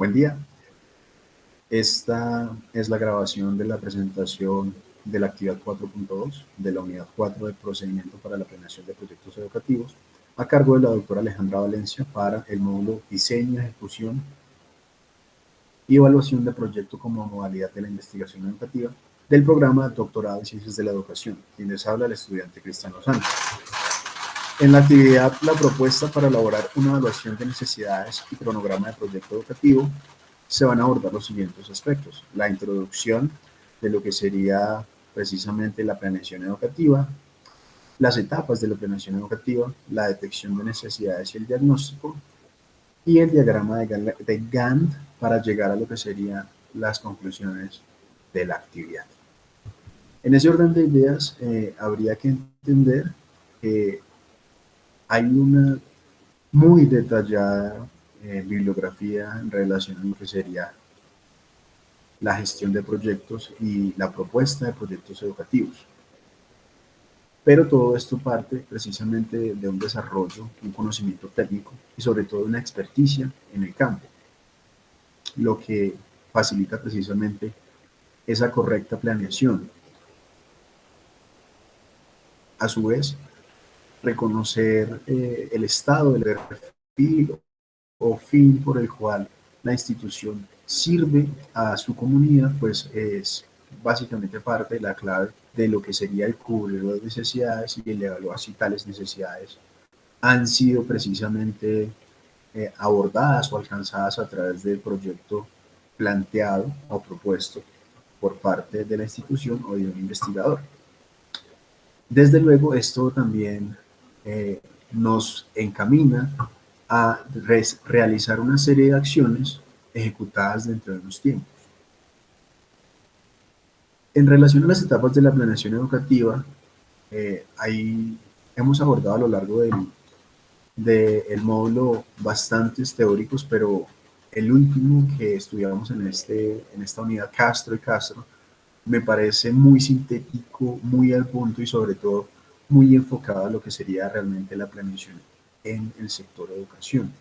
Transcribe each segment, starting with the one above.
Buen día. Esta es la grabación de la presentación de la actividad 4.2 de la unidad 4 del procedimiento para la planeación de proyectos educativos a cargo de la doctora Alejandra Valencia para el módulo Diseño, Ejecución y Evaluación de Proyecto como modalidad de la investigación educativa del programa Doctorado en Ciencias de la Educación. Quien les habla, el estudiante Cristian Lozano. En la actividad, la propuesta para elaborar una evaluación de necesidades y cronograma de proyecto educativo se van a abordar los siguientes aspectos: la introducción de lo que sería precisamente la planeación educativa, las etapas de la planeación educativa, la detección de necesidades y el diagnóstico, y el diagrama de Gantt para llegar a lo que serían las conclusiones de la actividad. En ese orden de ideas, habría que entender que hay una muy detallada bibliografía en relación a lo que sería la gestión de proyectos y la propuesta de proyectos educativos. Pero todo esto parte precisamente de un desarrollo, un conocimiento técnico y sobre todo una experticia en el campo, lo que facilita precisamente esa correcta planeación. A su vez, reconocer el estado del perfil o fin por el cual la institución sirve a su comunidad, pues es básicamente parte de la clave de lo que sería el cubrir las necesidades y el evaluar si tales necesidades han sido precisamente abordadas o alcanzadas a través del proyecto planteado o propuesto por parte de la institución o de un investigador. Desde luego, esto también nos encamina a realizar una serie de acciones ejecutadas dentro de unos tiempos. En relación a las etapas de la planeación educativa, ahí hemos abordado a lo largo del módulo bastantes teóricos, pero el último que estudiamos en esta unidad, Castro y Castro, me parece muy sintético, muy al punto y sobre todo muy enfocado a lo que sería realmente la planeación en el sector educación.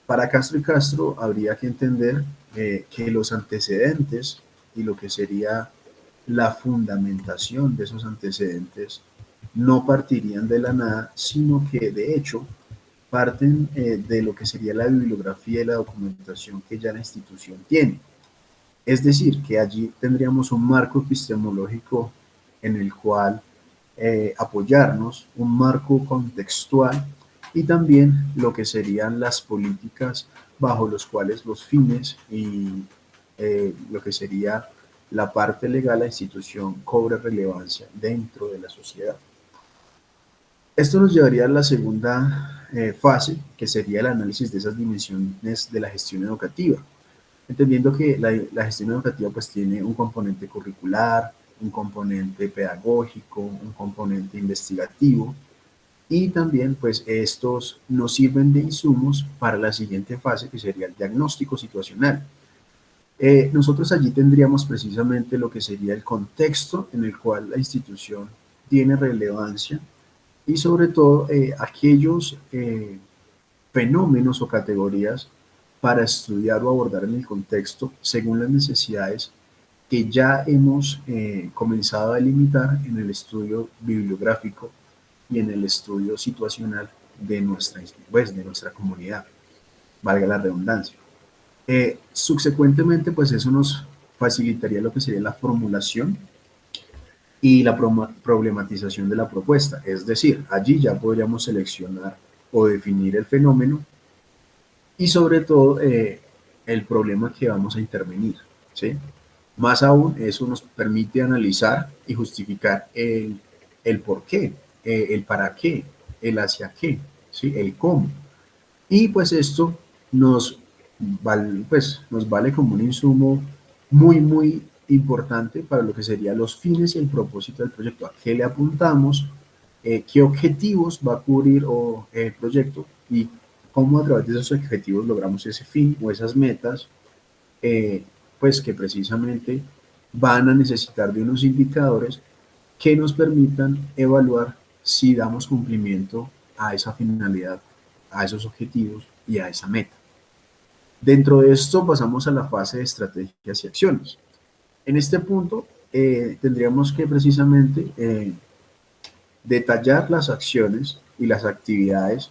Para Castro y Castro habría que entender que los antecedentes y lo que sería la fundamentación de esos antecedentes no partirían de la nada, sino que de hecho parten de lo que sería la bibliografía y la documentación que ya la institución tiene. Es decir, que allí tendríamos un marco epistemológico en el cual apoyarnos, un marco contextual y también lo que serían las políticas bajo los cuales los fines y lo que sería la parte legal de la institución cobra relevancia dentro de la sociedad. Esto nos llevaría a la segunda fase, que sería el análisis de esas dimensiones de la gestión educativa, entendiendo que la gestión educativa pues tiene un componente curricular, un componente pedagógico, un componente investigativo, y también pues estos nos sirven de insumos para la siguiente fase, que sería el diagnóstico situacional. Nosotros allí tendríamos precisamente lo que sería el contexto en el cual la institución tiene relevancia y sobre todo aquellos fenómenos o categorías para estudiar o abordar en el contexto según las necesidades que ya hemos comenzado a delimitar en el estudio bibliográfico y en el estudio situacional de de nuestra comunidad, valga la redundancia. Subsecuentemente, pues eso nos facilitaría lo que sería la formulación y la problematización de la propuesta. Es decir, allí ya podríamos seleccionar o definir el fenómeno y sobre todo el problema que vamos a intervenir, ¿sí? Más aún, eso nos permite analizar y justificar el por qué, el para qué, el hacia qué, ¿sí? El cómo. Y pues esto nos vale como un insumo muy importante para lo que serían los fines y el propósito del proyecto. ¿A qué le apuntamos? ¿Qué objetivos va a cubrir el proyecto? Y cómo a través de esos objetivos logramos ese fin o esas metas, pues que precisamente van a necesitar de unos indicadores que nos permitan evaluar si damos cumplimiento a esa finalidad, a esos objetivos y a esa meta. Dentro de esto pasamos a la fase de estrategias y acciones. En este punto tendríamos que precisamente detallar las acciones y las actividades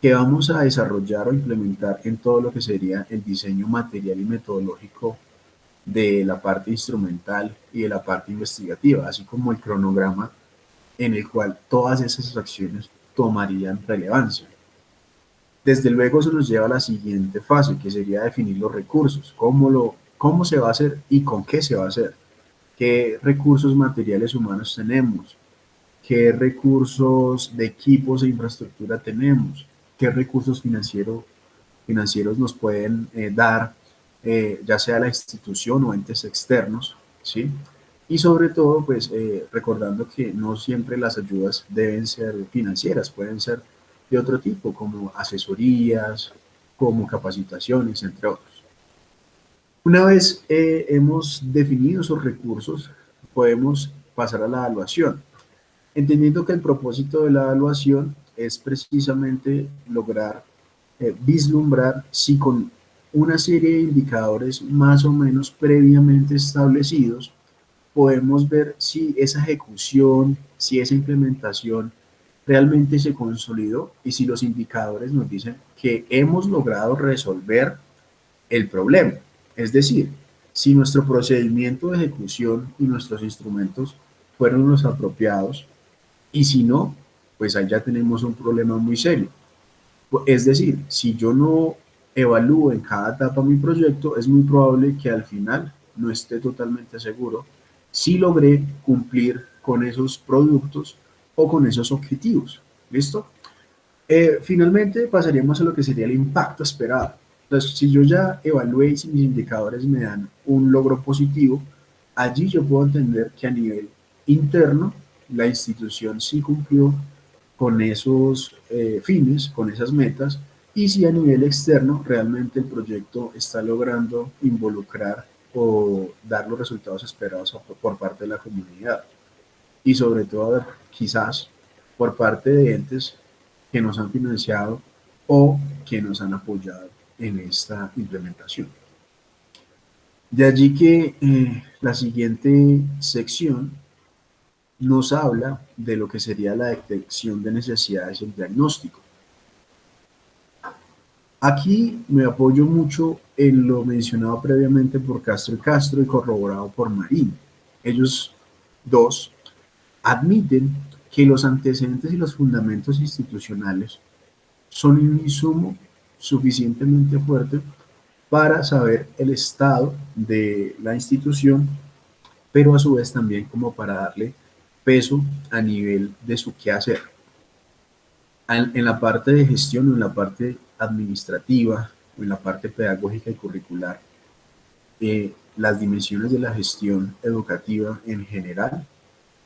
que vamos a desarrollar o implementar en todo lo que sería el diseño material y metodológico de la parte instrumental y de la parte investigativa, así como el cronograma en el cual todas esas acciones tomarían relevancia. Desde luego eso nos lleva a la siguiente fase, que sería definir los recursos, cómo se va a hacer y con qué se va a hacer, qué recursos materiales humanos tenemos, qué recursos de equipos e infraestructura tenemos, qué recursos financieros nos pueden dar, ya sea la institución o entes externos, ¿sí? Y sobre todo, pues recordando que no siempre las ayudas deben ser financieras, pueden ser de otro tipo, como asesorías, como capacitaciones, entre otros. Una vez hemos definido esos recursos, podemos pasar a la evaluación, entendiendo que el propósito de la evaluación es precisamente lograr vislumbrar si con una serie de indicadores más o menos previamente establecidos podemos ver si esa ejecución, si esa implementación realmente se consolidó y si los indicadores nos dicen que hemos logrado resolver el problema. Es decir, si nuestro procedimiento de ejecución y nuestros instrumentos fueron los apropiados y si no, pues ahí ya tenemos un problema muy serio. Es decir, si yo no evalúo en cada etapa mi proyecto, es muy probable que al final no esté totalmente seguro si logré cumplir con esos productos o con esos objetivos. ¿Listo? Finalmente pasaríamos a lo que sería el impacto esperado. Entonces, si yo ya evalué y si mis indicadores me dan un logro positivo, allí yo puedo entender que a nivel interno la institución sí cumplió con esos fines, con esas metas, y si a nivel externo realmente el proyecto está logrando involucrar o dar los resultados esperados por parte de la comunidad y sobre todo quizás por parte de entes que nos han financiado o que nos han apoyado en esta implementación. De allí que la siguiente sección nos habla de lo que sería la detección de necesidades y el diagnóstico. Aquí me apoyo mucho en lo mencionado previamente por Castro y Castro y corroborado por Marín. Ellos dos admiten que los antecedentes y los fundamentos institucionales son un insumo suficientemente fuerte para saber el estado de la institución, pero a su vez también como para darle peso a nivel de su quehacer. En la parte de gestión o en la parte administrativa o en la parte pedagógica y curricular, las dimensiones de la gestión educativa en general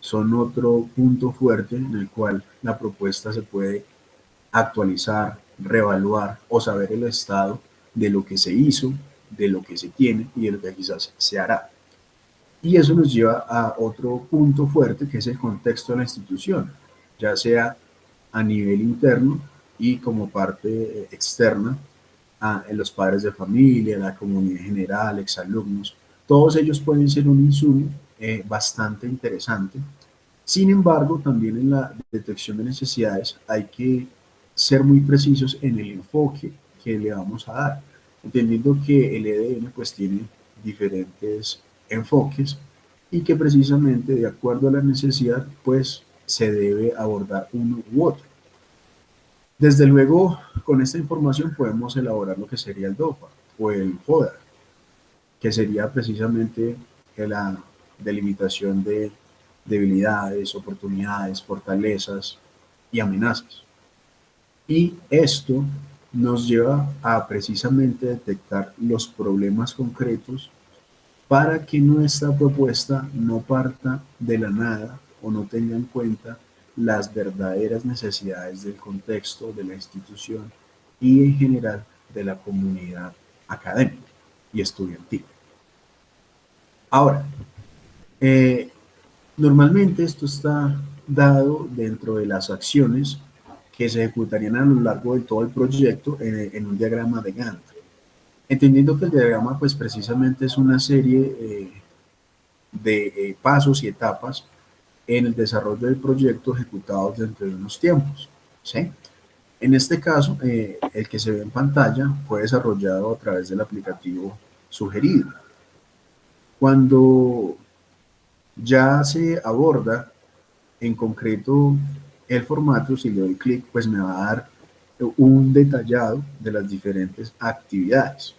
son otro punto fuerte en el cual la propuesta se puede actualizar, reevaluar o saber el estado de lo que se hizo, de lo que se tiene y de lo que quizás se hará. Y eso nos lleva a otro punto fuerte que es el contexto de la institución, ya sea a nivel interno y como parte externa en los padres de familia, la comunidad general, exalumnos. Todos ellos pueden ser un insumo bastante interesante. Sin embargo, también en la detección de necesidades hay que ser muy precisos en el enfoque que le vamos a dar, entendiendo que el EDN pues tiene diferentes enfoques y que precisamente de acuerdo a la necesidad pues se debe abordar uno u otro. Desde luego, con esta información podemos elaborar lo que sería el DOFA o el FODA, que sería precisamente la delimitación de debilidades, oportunidades, fortalezas y amenazas. Y esto nos lleva a precisamente detectar los problemas concretos para que nuestra propuesta no parta de la nada o no tenga en cuenta las verdaderas necesidades del contexto de la institución y en general de la comunidad académica y estudiantil. Ahora, eh, normalmente esto está dado dentro de las acciones que se ejecutarían a lo largo de todo el proyecto en un diagrama de Gantt. Entendiendo que el diagrama pues precisamente es una serie de pasos y etapas en el desarrollo del proyecto ejecutados dentro de unos tiempos, ¿sí? En este caso, el que se ve en pantalla fue desarrollado a través del aplicativo sugerido. Cuando ya se aborda en concreto el formato, si le doy clic, pues me va a dar un detallado de las diferentes actividades.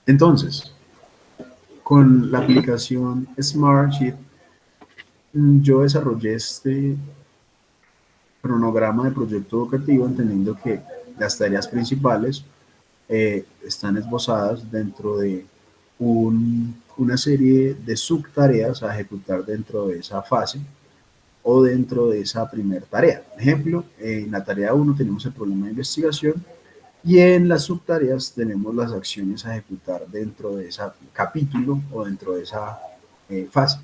Entonces, con la aplicación Smartsheet, yo desarrollé este cronograma de proyecto educativo entendiendo que las tareas principales están esbozadas dentro de una serie de subtareas a ejecutar dentro de esa fase o dentro de esa primera tarea. Ejemplo, en la tarea 1 tenemos el problema de investigación y en las subtareas tenemos las acciones a ejecutar dentro de ese capítulo o dentro de esa fase.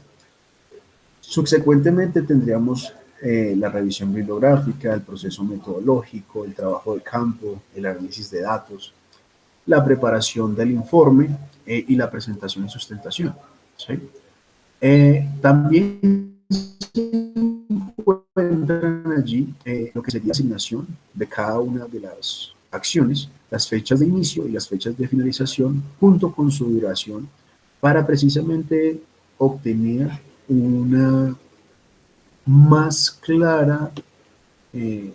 Subsecuentemente tendríamos la revisión bibliográfica, el proceso metodológico, el trabajo de campo, el análisis de datos, la preparación del informe y la presentación y sustentación. ¿Sí? También se encuentran allí lo que sería la asignación de cada una de las acciones, las fechas de inicio y las fechas de finalización, junto con su duración, para precisamente obtener una más clara eh,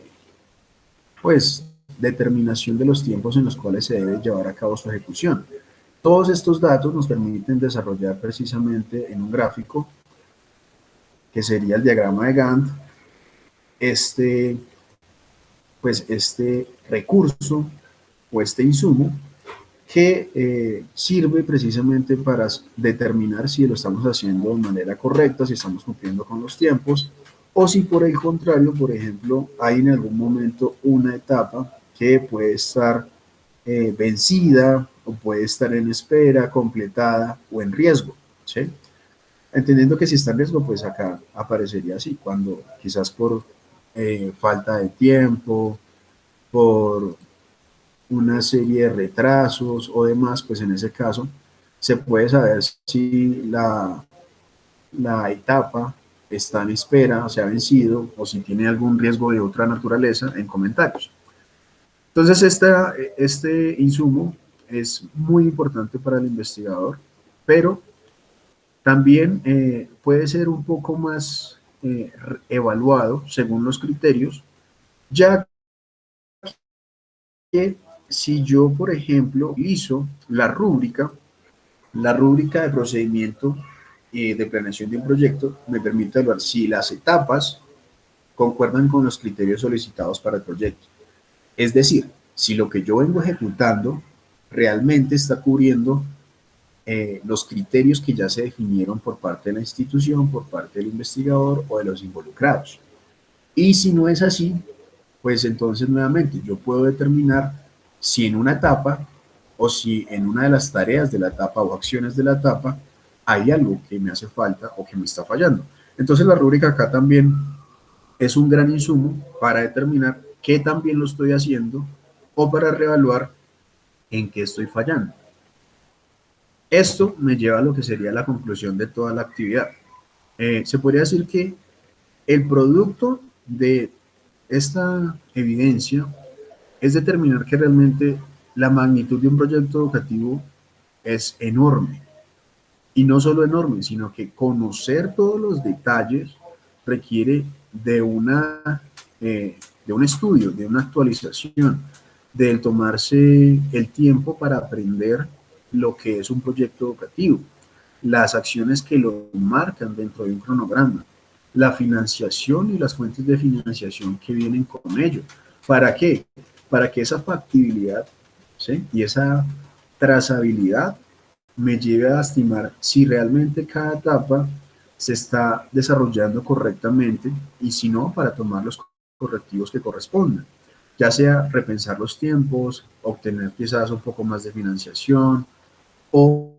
pues determinación de los tiempos en los cuales se debe llevar a cabo su ejecución. Todos estos datos nos permiten desarrollar precisamente en un gráfico que sería el diagrama de Gantt este, pues este recurso o este insumo que sirve precisamente para determinar si lo estamos haciendo de manera correcta, si estamos cumpliendo con los tiempos, o si por el contrario, por ejemplo, hay en algún momento una etapa que puede estar vencida o puede estar en espera, completada o en riesgo, ¿sí? Entendiendo que si está en riesgo, pues acá aparecería así, cuando quizás por falta de tiempo, por una serie de retrasos o demás, pues en ese caso se puede saber si la etapa está en espera, se ha vencido o si tiene algún riesgo de otra naturaleza en comentarios. Entonces, este insumo es muy importante para el investigador, pero también puede ser un poco más evaluado según los criterios, ya que si yo, por ejemplo, utilizo la rúbrica de procedimiento de planeación de un proyecto me permite evaluar si las etapas concuerdan con los criterios solicitados para el proyecto. Es decir, si lo que yo vengo ejecutando realmente está cubriendo los criterios que ya se definieron por parte de la institución, por parte del investigador o de los involucrados. Y si no es así, pues entonces nuevamente yo puedo determinar si en una etapa o si en una de las tareas de la etapa o acciones de la etapa hay algo que me hace falta o que me está fallando. Entonces la rúbrica acá también es un gran insumo para determinar qué tan bien lo estoy haciendo o para reevaluar en qué estoy fallando. Esto me lleva a lo que sería la conclusión de toda la actividad. Se podría decir que el producto de esta evidencia es determinar que realmente la magnitud de un proyecto educativo es enorme. Y no solo enorme, sino que conocer todos los detalles requiere de, de un estudio, de una actualización, de tomarse el tiempo para aprender lo que es un proyecto educativo, las acciones que lo marcan dentro de un cronograma, la financiación y las fuentes de financiación que vienen con ello. ¿Para qué? Para que esa factibilidad, ¿sí?, y esa trazabilidad me lleve a estimar si realmente cada etapa se está desarrollando correctamente y si no, para tomar los correctivos que correspondan, ya sea repensar los tiempos, obtener quizás un poco más de financiación o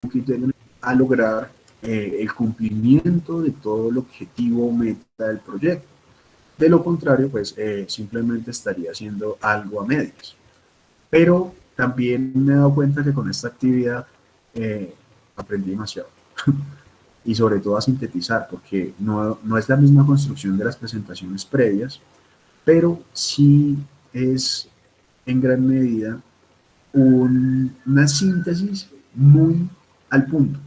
un criterio a lograr el cumplimiento de todo el objetivo o meta del proyecto. De lo contrario, pues simplemente estaría haciendo algo a medias. Pero también me he dado cuenta que con esta actividad aprendí demasiado. Y sobre todo a sintetizar, porque no es la misma construcción de las presentaciones previas, pero sí es en gran medida una síntesis muy al punto,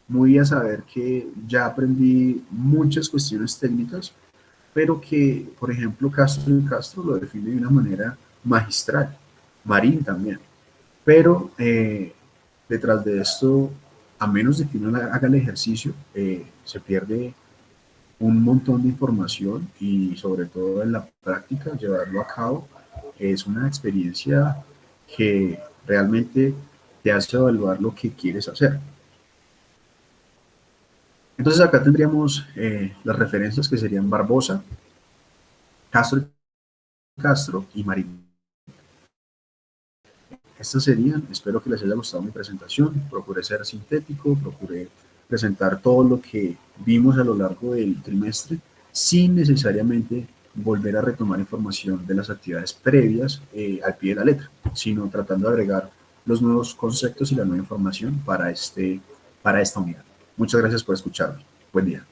muy a saber que ya aprendí muchas cuestiones técnicas, pero que, por ejemplo, Castro y Castro lo define de una manera magistral, Marín también. Pero detrás de esto, a menos de que uno haga el ejercicio, se pierde un montón de información y sobre todo en la práctica, llevarlo a cabo, es una experiencia que realmente te hace evaluar lo que quieres hacer. Entonces acá tendríamos las referencias que serían Barbosa, Castro y Marín. Estas serían, espero que les haya gustado mi presentación, procuré ser sintético, procuré presentar todo lo que vimos a lo largo del trimestre sin necesariamente volver a retomar información de las actividades previas al pie de la letra, sino tratando de agregar los nuevos conceptos y la nueva información para esta unidad. Muchas gracias por escucharme. Buen día.